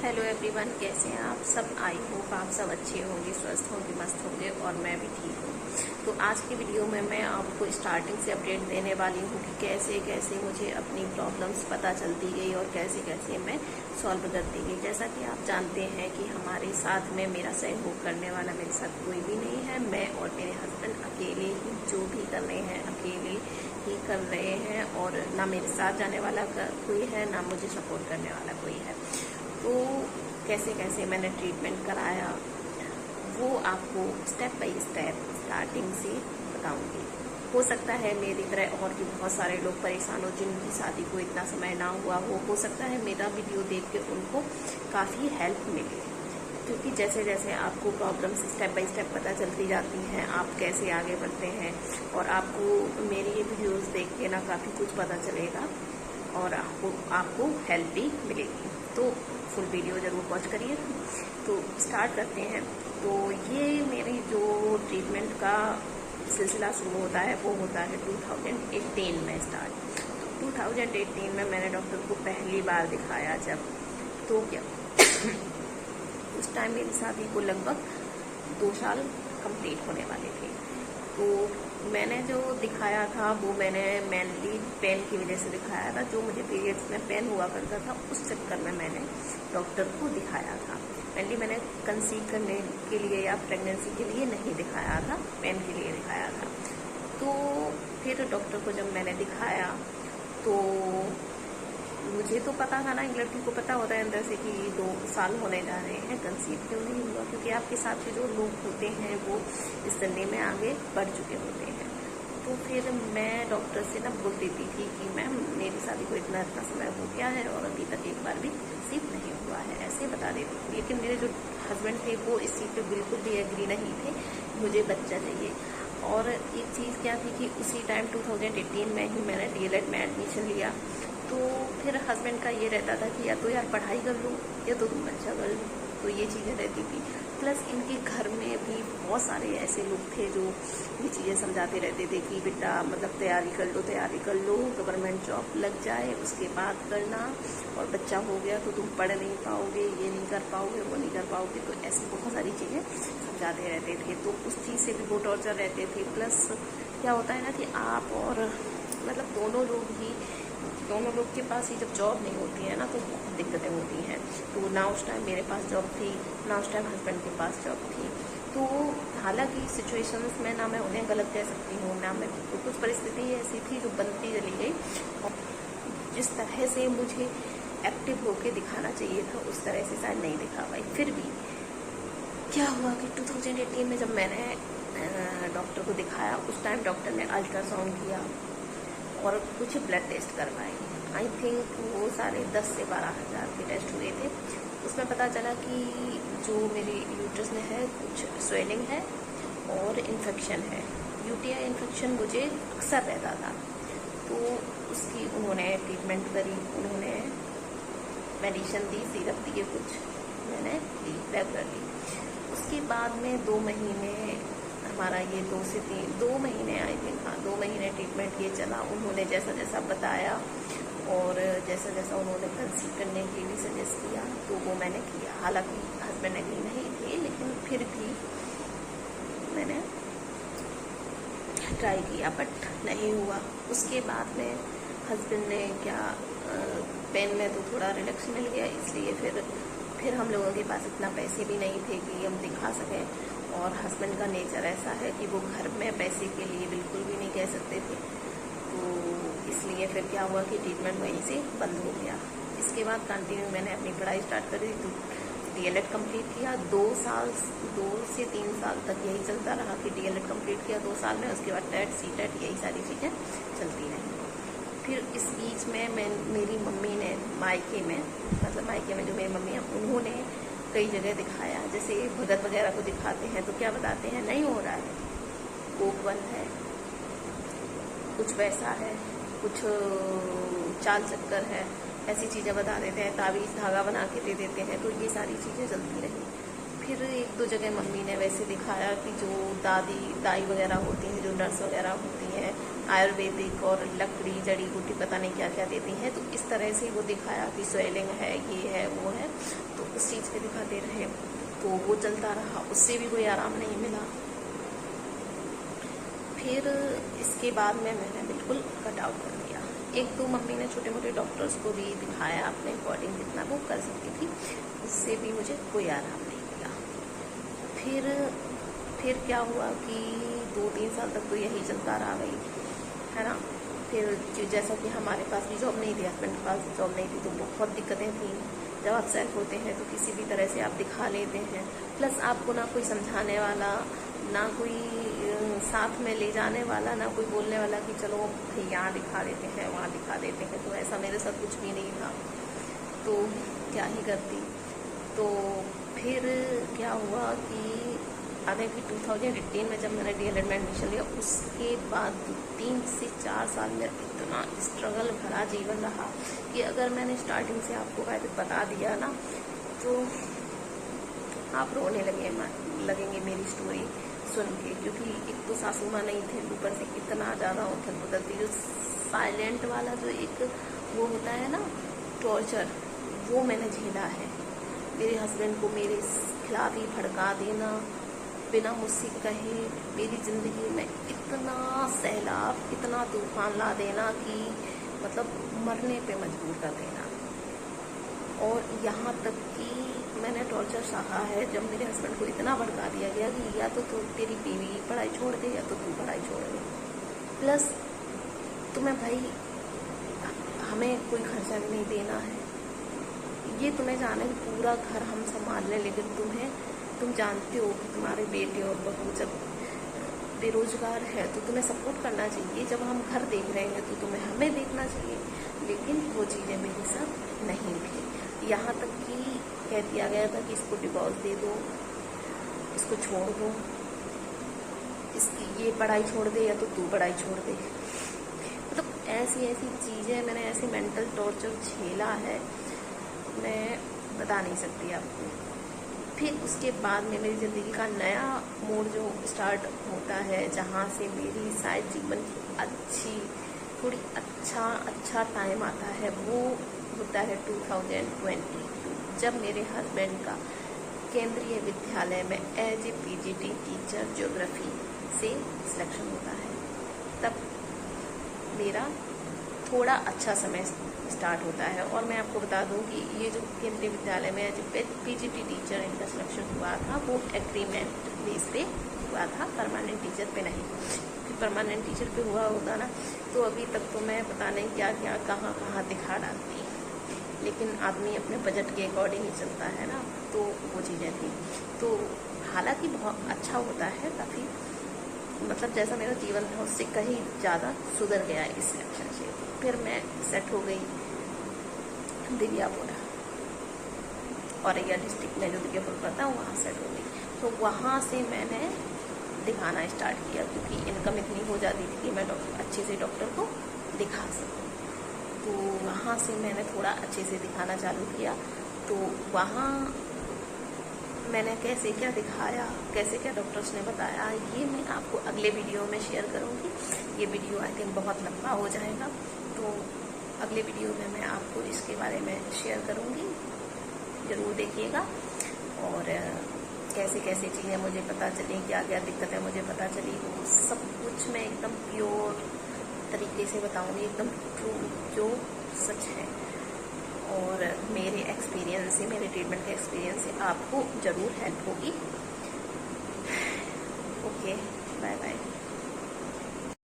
Hello everyone, कैसे हैं आप सब। आई होप आप सब अच्छे होंगे, स्वस्थ होंगे, मस्त होंगे और मैं भी ठीक हूँ। तो आज की वीडियो में मैं आपको स्टार्टिंग से अपडेट देने वाली हूँ कि कैसे कैसे मुझे अपनी प्रॉब्लम्स पता चलती गई और कैसे कैसे मैं सॉल्व करती गई। जैसा कि आप जानते हैं कि हमारे साथ में मेरा सहयोग करने वाला मेरे साथ कोई भी नहीं है। मैं और मेरे हस्बैंड अकेले ही जो भी कर रहे हैं अकेले ही कर रहे हैं, और ना मेरे साथ जाने वाला कोई है, ना मुझे सपोर्ट करने वाला कोई है। तो कैसे कैसे मैंने ट्रीटमेंट कराया वो आपको स्टेप बाय स्टेप स्टार्टिंग से बताऊंगी। हो सकता है मेरी तरह और भी बहुत सारे लोग परेशान हो जिनकी शादी को इतना समय ना हुआ हो सकता है मेरा वीडियो देख के उनको काफ़ी हेल्प मिले, क्योंकि जैसे जैसे आपको प्रॉब्लम्स स्टेप बाय स्टेप पता चलती जाती हैं, आप कैसे आगे बढ़ते हैं, और आपको मेरी ये वीडियोस देख के ना काफ़ी कुछ पता चलेगा और आपको हेल्प भी मिलेगी। तो फुल वीडियो ज़रूर वॉच करिए। तो स्टार्ट करते हैं। तो ये मेरी जो ट्रीटमेंट का सिलसिला शुरू होता है वो होता है 2018 में स्टार्ट। 2018 में मैंने डॉक्टर को पहली बार दिखाया जब, तो क्या उस टाइम मेरी शादी को लगभग 2 साल कंप्लीट होने वाले थे। तो मैंने जो दिखाया था वो मैंने मेनली पेन की वजह से दिखाया था। जो मुझे पीरियड्स में पेन हुआ करता था उस चक्कर में मैंने डॉक्टर को दिखाया था। मेनली मैंने कंसीव करने के लिए या प्रेगनेंसी के लिए नहीं दिखाया था, पेन के लिए दिखाया था। तो फिर डॉक्टर को जब मैंने दिखाया तो मुझे तो पता था ना, एक लड़की को पता होता है अंदर से कि 2 साल होने जा रहे हैं, कंसीव क्यों नहीं हुआ, क्योंकि आपके साथ जो लोग होते हैं वो इस जर्नी में आगे बढ़ चुके होते हैं। तो फिर मैं डॉक्टर से ना बोल देती थी कि मैम मेरी शादी को इतना समय हो गया है और अभी तक एक बार भी कंसीव नहीं हुआ है, ऐसे बता देती थी। लेकिन मेरे जो हस्बैंड थे वो इस चीज़ पर बिल्कुल भी एग्री नहीं थे, मुझे बच्चा चाहिए। और एक चीज़ क्या थी कि उसी टाइम 2018 में ही मैंने DLED में एडमिशन लिया। तो फिर हस्बैंड का ये रहता था कि या तो यार पढ़ाई कर लो या तो तुम बच्चा कर लो, तो ये चीज़ें रहती थी। प्लस इनके घर में भी बहुत सारे ऐसे लोग थे जो ये चीज़ें समझाते रहते थे कि बेटा मतलब तैयारी कर लो, गवर्नमेंट जॉब लग जाए उसके बाद करना, और बच्चा हो गया तो तुम पढ़ नहीं पाओगे, ये नहीं कर पाओगे, वो नहीं कर पाओगे। तो ऐसी बहुत सारी चीज़ें समझाते रहते थे। तो उस चीज़ से भी वो टॉर्चर रहते थे। प्लस क्या होता है ना कि आप और मतलब दोनों लोग के पास ही जब जॉब नहीं होती है ना तो बहुत दिक्कतें होती हैं। तो ना उस टाइम मेरे पास जॉब थी, ना उस टाइम हस्बैंड के पास जॉब थी। तो हालांकि सिचुएशंस में ना मैं उन्हें गलत कह सकती हूँ, ना मैं, तो कुछ परिस्थिति ऐसी थी जो बनती चली गई, और जिस तरह से मुझे एक्टिव होके दिखाना चाहिए था उस तरह से शायद नहीं दिखा पाई। फिर भी क्या हुआ कि 2018 में जब मैंने डॉक्टर को दिखाया, उस टाइम डॉक्टर ने अल्ट्रासाउंड किया और कुछ ब्लड टेस्ट करवाए। आई थिंक वो सारे 10 से 12 हज़ार के टेस्ट हुए थे। उसमें पता चला कि जो मेरे यूट्रस में है कुछ स्वेलिंग है और इन्फेक्शन है। UTI इन्फेक्शन मुझे अक्सर रहता था। तो उसकी उन्होंने ट्रीटमेंट करी, उन्होंने मेडिसिन दी, सिरप दिए, कुछ मैंने ली रेगुलरली। उसके बाद में 2 महीने हमारा ये 2 महीने आई थिंक, हाँ 2 महीने ट्रीटमेंट ये चला। उन्होंने जैसा जैसा बताया और जैसा जैसा उन्होंने कंसीव करने के लिए सजेस्ट किया तो वो मैंने किया। हालांकि हस्बैंड एग्री नहीं थे, लेकिन फिर भी मैंने ट्राई किया, बट नहीं हुआ। उसके बाद में हस्बैंड ने क्या, पेन में तो थोड़ा रिलैक्स मिल गया, इसलिए फिर हम लोगों के पास इतना पैसे भी नहीं थे कि हम दिखा सकें। और हस्बैंड का नेचर ऐसा है कि वो घर में पैसे के लिए बिल्कुल भी नहीं कह सकते थे। तो इसलिए फिर क्या हुआ कि ट्रीटमेंट वहीं से बंद हो गया। इसके बाद कंटिन्यू मैंने अपनी पढ़ाई स्टार्ट करी। तो DLED कंप्लीट किया 2 से 3 साल तक यही चलता रहा कि DLED कंप्लीट किया 2 साल में। उसके बाद टेट CTET यही सारी चीज़ें चलती रहीं। फिर इस बीच में मेरी मम्मी ने मायके में जो मेरी मम्मी है उन्होंने कई जगह दिखाया। जैसे भगत वगैरह को दिखाते हैं तो क्या बताते हैं, नहीं हो रहा है, कोक बंद है, कुछ वैसा है, कुछ चाल चक्कर है, ऐसी चीज़ें बता देते हैं, ताबीज़ धागा बना के दे देते हैं। तो ये सारी चीज़ें चलती रही। फिर 1-2 जगह मम्मी ने वैसे दिखाया कि जो दाई वगैरह होती हैं, जो नर्स वगैरह होती हैं, आयुर्वेदिक और लकड़ी जड़ी बूटी पता नहीं क्या क्या देती हैं। तो इस तरह से वो दिखाया कि स्वेलिंग है, ये है, वो है। तो दिखाते रहे, तो वो चलता रहा, उससे भी कोई आराम नहीं मिला। फिर इसके बाद में मैंने बिल्कुल कट आउट कर दिया। एक दो मम्मी ने छोटे मोटे डॉक्टर्स को भी दिखाया, अपने अकॉर्डिंग जितना वो कर सकती थी, उससे भी मुझे कोई आराम नहीं मिला। फिर क्या हुआ कि 2-3 साल तक तो यही चलता रहा भाई, है ना। फिर जैसा कि हमारे पास भी जॉब नहीं थी, हस्बैंड के पास जॉब नहीं थी, तो बहुत दिक्कतें थी। जब आप सेल्फ होते हैं तो किसी भी तरह से आप दिखा लेते हैं, प्लस आपको ना कोई समझाने वाला, ना कोई साथ में ले जाने वाला, ना कोई बोलने वाला कि चलो भाई यहाँ दिखा देते हैं, वहाँ दिखा देते हैं। तो ऐसा मेरे साथ कुछ भी नहीं था, तो क्या ही करती। तो फिर क्या हुआ कि आगे कि 2018 में जब मैंने DLED में एडमिशन लिया, उसके बाद 3 से 4 साल में इतना स्ट्रगल भरा जीवन रहा कि अगर मैंने स्टार्टिंग से आपको बता दिया ना, तो आप रोने लगेंगे मेरी स्टोरी सुन के। क्योंकि एक तो सासू माँ नहीं थे, ऊपर से इतना ज़्यादा उथल पुथल थी। जो साइलेंट वाला जो एक वो होता है ना टॉर्चर, वो मैंने झेला है। मेरे हस्बैंड को मेरे खिलाफ ही भड़का देना, बिना मुझसे कहे मेरी ज़िंदगी में इतना सैलाब, इतना तूफान ला देना कि मतलब मरने पे मजबूर कर देना। और यहाँ तक कि मैंने टॉर्चर सहा है जब मेरे हस्बैंड को इतना भड़का दिया गया कि या तो तेरी बीवी पढ़ाई छोड़ दे, या तो तू पढ़ाई छोड़ दे, प्लस तुम्हें भाई हमें कोई खर्चा भी नहीं देना है। ये तुम्हें जाने पूरा घर हम संभाल लें, लेकिन तुम जानते हो कि तुम्हारे बेटे और बहू जब बेरोजगार है तो तुम्हें सपोर्ट करना चाहिए। जब हम घर देख रहे हैं तो तुम्हें हमें देखना चाहिए। लेकिन वो चीज़ें मेरे साथ नहीं थी। यहाँ तक कि कह दिया गया था कि इसको डिवोर्स दे दो, इसको छोड़ दो, इसकी ये पढ़ाई छोड़ दे, या तो तू पढ़ाई छोड़ दे। मतलब ऐसी चीज़ें, मैंने ऐसी मेंटल टॉर्चर झेला है, मैं बता नहीं सकती आपको। फिर उसके बाद में मेरी ज़िंदगी का नया मोड़ जो स्टार्ट होता है, जहाँ से मेरी शायद जीवन की थोड़ी अच्छा टाइम आता है, वो होता है 2022, जब मेरे हस्बैंड का केंद्रीय विद्यालय में as a PGT teacher geography से सिलेक्शन होता है। तब मेरा थोड़ा अच्छा समय स्टार्ट होता है। और मैं आपको बता दूं कि ये जो केंद्रीय विद्यालय में एज ए PGT टीचर इनका सिलेक्शन हुआ था, वो एग्रीमेंट बेस पे हुआ था, परमानेंट टीचर पे नहीं। क्योंकि परमानेंट टीचर पे हुआ होता ना, तो अभी तक तो मैं पता नहीं क्या कहाँ दिखा डालती। लेकिन आदमी अपने बजट के अकॉर्डिंग ही चलता है ना, तो वो चीज़ें थी। तो हालांकि बहुत अच्छा होता है, काफ़ी मतलब जैसा मेरा जीवन था उससे कहीं ज़्यादा सुधर गया इस सिलेक्शन से। फिर मैं सेट हो गई दिव्यापुरा, औरैया डिस्ट्रिक्ट में जो दिव्यापुर पड़ता है वहाँ सेट हो गई। तो वहाँ से मैंने दिखाना स्टार्ट किया, क्योंकि इनकम इतनी हो जाती थी कि मैं अच्छे से डॉक्टर को दिखा सकूँ। तो वहाँ से मैंने थोड़ा अच्छे से दिखाना चालू किया। तो वहाँ मैंने कैसे क्या दिखाया, कैसे क्या डॉक्टर्स ने बताया, ये मैं आपको अगले वीडियो में शेयर करूँगी। ये वीडियो आई थिंक बहुत लंबा हो जाएगा, तो अगले वीडियो में मैं आपको इसके बारे में शेयर करूँगी, ज़रूर देखिएगा। और कैसे कैसे चीज़ें मुझे पता चली, क्या क्या दिक्कतें मुझे पता चली, वो सब कुछ मैं एकदम प्योर तरीके से बताऊंगी, एकदम ट्रू जो सच है। और मेरे एक्सपीरियंस से, मेरे ट्रीटमेंट के एक्सपीरियंस से आपको ज़रूर हेल्प होगी।